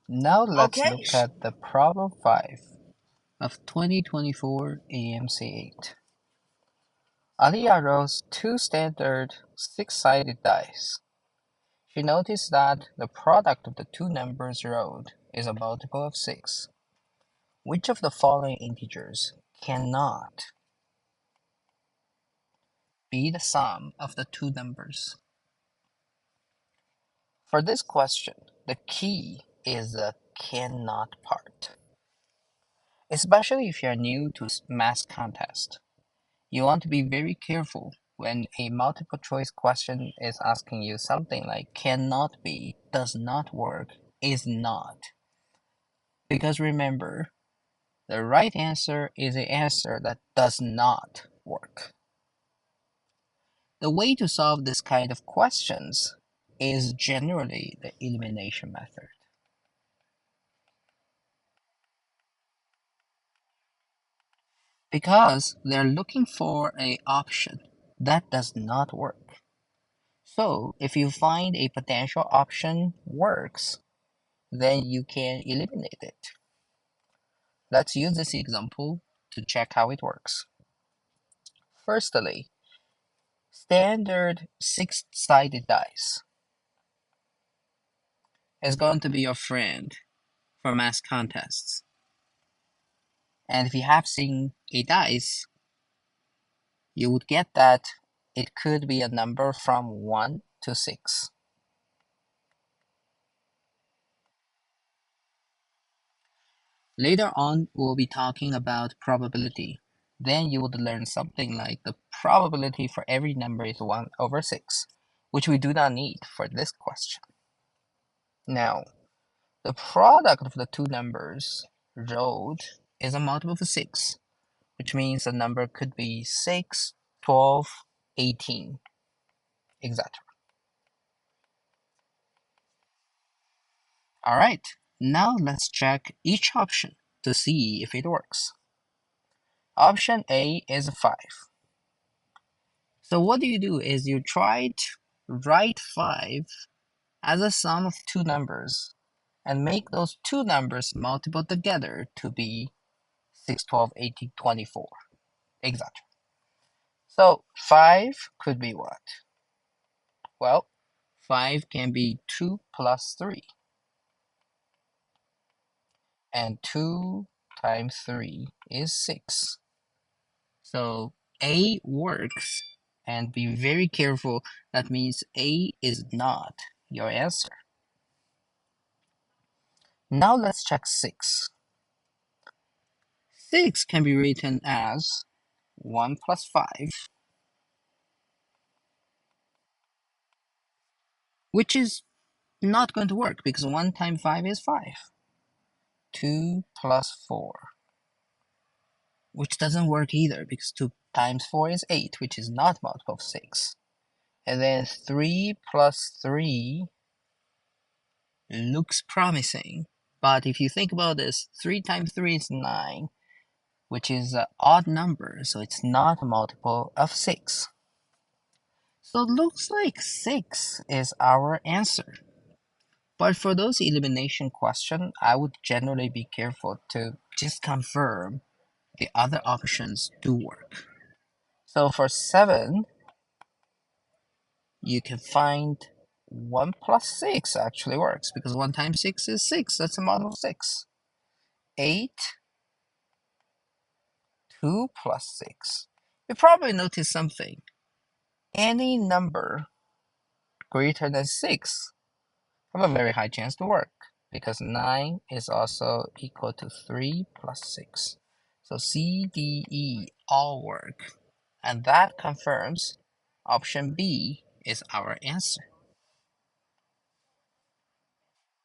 Now let's Okay, look at the problem 5 of 2024 AMC 8. Aliyah rolls two standard six-sided dice. She noticed that the product of the two numbers rolled is a multiple of 6. Which of the following integers cannot be the sum of the two numbers? For this question, the key is the cannot part. Especially if you're new to math contest, you want to be very careful when a multiple choice question is asking you something like cannot be, does not work, is not. Because remember, the right answer is the answer that does not work. The way to solve this kind of questions is generally the elimination method. Because they're looking for an option that does not work. So if you find a potential option works, then you can eliminate it. Let's use this example to check how it works. Firstly, standard six-sided dice is going to be your friend for math contests. And if you have seen a dice, you would get that it could be a number from 1 to 6. Later on, we'll be talking about probability. Then you would learn something like the probability for every number is 1 over 6, which we do not need for this question. Now, the product of the two numbers rolled is a multiple of 6, which means the number could be 6, 12, 18, etc. Alright, now let's check each option to see if it works. Option A is 5. So what do is you try to write 5 as a sum of two numbers and make those two numbers multiple together to be 6, 12, 18, 24, etc. So 5 could be what? Well, 5 can be 2 plus 3, and 2 times 3 is 6. So A works, and be very careful, that means A is not your answer. Now let's check 6. 6 can be written as 1 plus 5, which is not going to work because 1 times 5 is 5. 2 plus 4, which doesn't work either because 2 times 4 is 8, which is not multiple of 6. And then 3 plus 3 looks promising, but if you think about this, 3 times 3 is 9, which is an odd number, so it's not a multiple of 6. So it looks like 6 is our answer. But for those elimination questions, I would generally be careful to just confirm the other options do work. So for 7, you can find 1 plus 6 actually works because 1 times 6 is 6. That's a model of 6. 8, 2 plus 6. You probably notice something. Any number greater than 6 have a very high chance to work because 9 is also equal to 3 plus 6. So C, D, E all work. And that confirms option B is our answer.